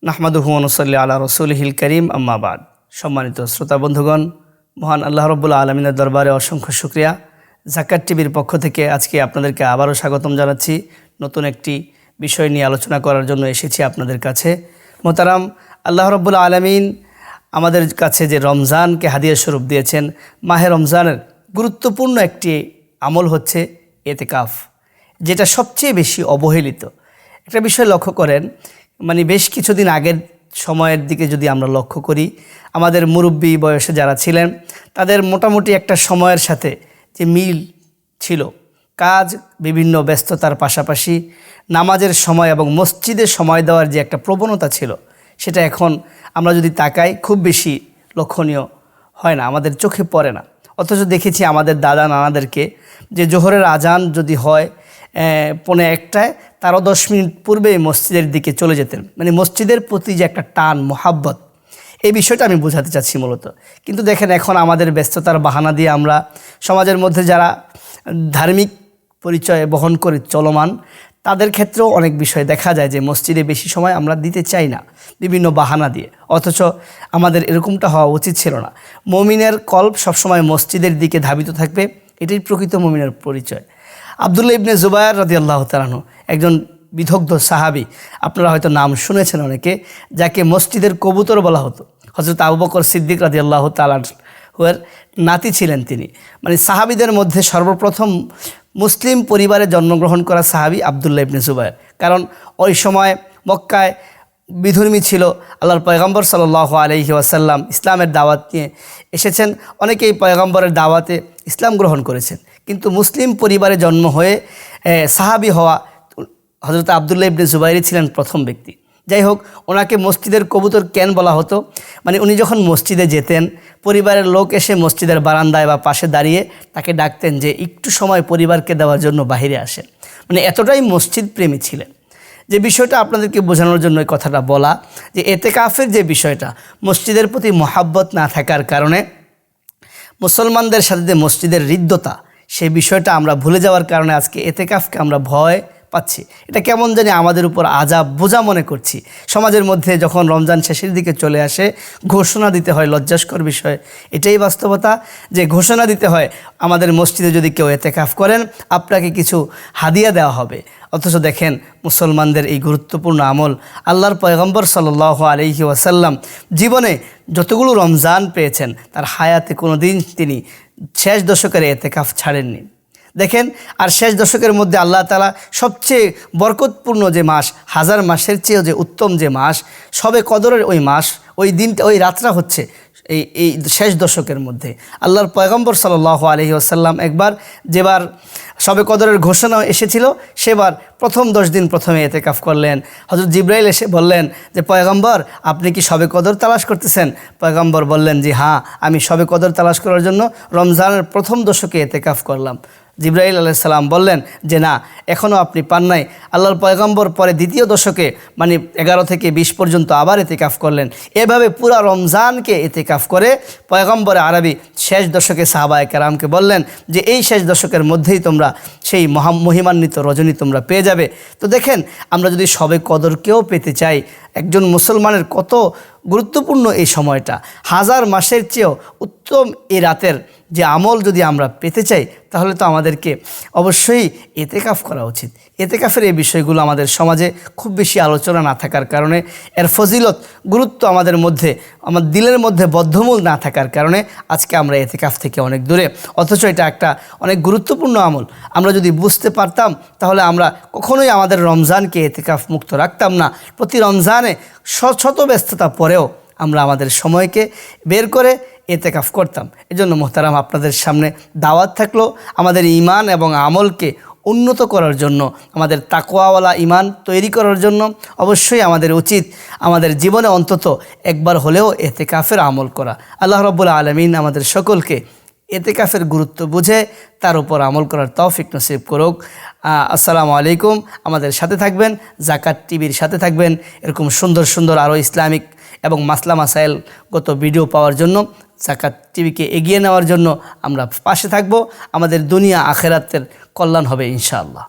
নাহমাদুহু ওয়া নুসাল্লি আলা রাসূলিহিল কারীম, আম্মা বাদ। সম্মানিত শ্রোতা বন্ধুগণ, মহান আল্লাহ রাব্বুল আলামিনের দরবারে অসংখ্য শুকরিয়া। যাকাত টিভির পক্ষ থেকে আজকে আপনাদেরকে আবারও স্বাগতম জানাচ্ছি। নতুন একটি বিষয় নিয়ে আলোচনা করার জন্য এসেছি আপনাদের কাছে। মোহতারাম, আল্লাহ রাব্বুল আলামিন আমাদের কাছে যে রমজানকে হাদিয়া স্বরূপ দিয়েছেন, মাহে রমজানের গুরুত্বপূর্ণ একটি আমল হচ্ছে এতেকাফ, যেটা সবচেয়ে বেশি অবহেলিত। একটা বিষয় লক্ষ্য করেন, বেশ কিছুদিন আগের সময়ের দিকে যদি আমরা লক্ষ্য করি, আমাদের মুরব্বী বয়সে যারা ছিলেন তাদের মোটামুটি একটা সময়ের সাথে যে মিল ছিল, কাজ বিভিন্ন ব্যস্ততার পাশাপাশি নামাজের সময় এবং মসজিদে সময় দেওয়ার যে একটা প্রবণতা ছিল, সেটা এখন আমরা যদি তাকাই খুব বেশি লক্ষণীয় হয় না, আমাদের চোখে পড়ে না। অথচ দেখেছি আমাদের দাদা নানাদেরকে যে জোহরের আজান যদি হয় 1:45, তারও 10 মিনিট পূর্বেই মসজিদের দিকে চলে যেতেন। মসজিদের প্রতি যে একটা টান, মোহাব্বত, এই বিষয়টা আমি বোঝাতে চাচ্ছি মূলত। কিন্তু দেখেন, এখন আমাদের ব্যস্ততার বাহানা দিয়ে আমরা সমাজের মধ্যে যারা ধার্মিক পরিচয় বহন করে চলমান, তাদের ক্ষেত্রেও অনেক বিষয় দেখা যায় যে মসজিদে বেশি সময় আমরা দিতে চাই না বিভিন্ন বাহানা দিয়ে। অথচ আমাদের এরকমটা হওয়া উচিত ছিল না। মুমিনের কল্ব সবসময় মসজিদের দিকে ধাবিত থাকবে, এটাই প্রকৃত মুমিনের পরিচয়। আব্দুল্লাহ ইবনে জুবায়ের রাদিয়াল্লাহু তাআলা আনহু একজন বিদগ্ধ সাহাবী, আপনারা হয়তো নাম শুনেছেন অনেকে, যাকে মসজিদের কবুতর বলা হতো। হযরত আবু বকর সিদ্দিক রাদিয়াল্লাহু তাআলা আনহুর নাতি ছিলেন তিনি। সাহাবীদের মধ্যে সর্বপ্রথম মুসলিম পরিবারে জন্মগ্রহণ করা সাহাবী আব্দুল্লাহ ইবনে জুবায়ের। কারণ ওই সময় মক্কায় বিধর্মী ছিল। আল্লাহর পয়গম্বর সাল্লাল্লাহু আলাইহি ওয়াসাল্লাম ইসলামের দাওয়াত নিয়ে এসেছেন, অনেকেই পয়গম্বরের দাওয়াতে ইসলাম গ্রহণ করেছেন। কিন্তু মুসলিম পরিবারে জন্ম হয়ে সাহাবী হওয়া হযরত আব্দুল্লাহ ইবনে জুবায়েরই ছিলেন প্রথম ব্যক্তি। যাই হোক, ওনাকে মসজিদের কবুতর কেন বলা হতো? উনি যখন মসজিদে যেতেন, পরিবারের লোক এসে মসজিদের বারান্দায় বা পাশে দাঁড়িয়ে তাকে ডাকতেন যে একটু সময় পরিবারকে দেওয়ার জন্য বাহিরে আসেন। এতটাই মসজিদ প্রেমী ছিলেন। যে বিষয়টা আপনাদেরকে বোঝানোর জন্য এই কথাটা বলা, যে এতেকাফের যে বিষয়টা, মসজিদের প্রতি মহাব্বত না থাকার কারণে মুসলমানদের সাথে যে মসজিদের হৃদ্যতা, সেই বিষয়টা আমরা ভুলে যাওয়ার কারণে আজকে এতেকাফকে আমরা ভয় পাচ্ছি। এটা কেমন জানি আমাদের উপর আযাব বোঝা মনে করছি। সমাজের মধ্যে যখন রমজান শেষের দিকে চলে আসে, ঘোষণা দিতে হয়, লজ্জাস্কর বিষয় এটাই বাস্তবতা, যে ঘোষণা দিতে হয় আমাদের মসজিদে যদি কেউ এতেকাফ করেন আপনাকে কিছু হাদিয়া দেওয়া হবে। অথচ দেখেন, মুসলমানদের এই গুরুত্বপূর্ণ আমল, আল্লাহর পয়গম্বর সাল্লাল্লাহু আলাইহি ওয়াসাল্লাম জীবনে যতগুলো রমজান পেয়েছেন, তার হায়াতে কোনো দিন তিনি শেষ দশকের এতেকাফ ছাড়েননি। দেখেন, আর শেষ দশকের মধ্যে আল্লাহ তাআলা সবচেয়ে বরকতপূর্ণ যে মাস, 1000 মাসের চেয়েও যে উত্তম যে মাস, শবে কদরের ওই মাস, ওই দিনটা, ওই রাতটা হচ্ছে এই শেষ দশকের মধ্যে। আল্লাহর পয়গম্বর সাল্লাল্লাহু আলাইহি ওয়াসাল্লাম একবার যেবার শবে কদরের ঘোষণা এসেছিল, সেবার প্রথম 10 দিন প্রথমে এতেকাফ করলেন। হযরত জিবরাইল এসে বললেন যে, পয়গম্বর আপনি কি শবে কদর তালাশ করতেছেন? পয়গম্বর বললেন যে, হ্যাঁ, আমি শবে কদর তালাশ করার জন্য রমজানের প্রথম দশকে এতেকাফ করলাম। জিবরাইল আলাইহিস সালাম বললেন যে, না, এখনও আপনি পান নাই। আল্লাহর পয়গম্বর পরে দ্বিতীয় দশকে 11 থেকে 20 পর্যন্ত আবার এতেকাফ করলেন। এভাবে পুরা রমজানকে এতেকাফ করে পয়গম্বর আরবি শেষ দশকে সাহাবায়ে কেরামকে বললেন যে, এই শেষ দশকের মধ্যেই তোমরা সেই মহিমান্বিত রজনী তোমরা পেয়ে যাবে। তো দেখেন, আমরা যদি শবে কদরকেও পেতে চাই, একজন মুসলমানের কত গুরুত্বপূর্ণ এই সময়টা, 1000 মাসের চেয়েও উত্তম এই রাতের যে আমল যদি আমরা পেতে চাই, তাহলে তো আমাদেরকে অবশ্যই এতেকাফ করা উচিত। এতেকাফের এই বিষয়গুলো আমাদের সমাজে খুব বেশি আলোচনা না থাকার কারণে, এর ফজিলত, গুরুত্ব আমাদের মধ্যে, আমার দিলের মধ্যে বদ্ধমূল না থাকার কারণে আজকে আমরা এতেকাফ থেকে অনেক দূরে। অথচ এটা একটা অনেক গুরুত্বপূর্ণ আমল। আমরা যদি বুঝতে পারতাম, তাহলে আমরা কখনোই আমাদের রমজানকে এতেকাফ মুক্ত রাখতাম না। প্রতি রমজানে শত ব্যস্ততা পরেও আমরা আমাদের সময়কে বের করে এতেকাফ করতাম। এজন্য মোহতারাম, আপনাদের সামনে দাওয়াত থাকলো আমাদের ঈমান এবং আমলকে উন্নত করার জন্য, আমাদের তাকওয়াওয়ালা ঈমান তৈরি করার জন্য অবশ্যই আমাদের উচিত আমাদের জীবনে অন্তত একবার হলেও এতেকাফের আমল করা। আল্লাহ রাব্বুল আলামিন আমাদের সকলকে এতেকাফের গুরুত্ব বুঝে তার উপর আমল করার তৌফিক নসিব করুক। আসসালামু আলাইকুম। আমাদের সাথে থাকবেন, যাকাত টিভির সাথে থাকবেন। এরকম সুন্দর সুন্দর আরও ইসলামিক এবং মাসলা মাসাইলগত ভিডিও পাওয়ার জন্য জাকাত টিভিকে এগিয়ে নেওয়ার জন্য আমরা পাশে থাকব। আমাদের দুনিয়া আখেরাতের কল্যাণ হবে ইনশাআল্লাহ।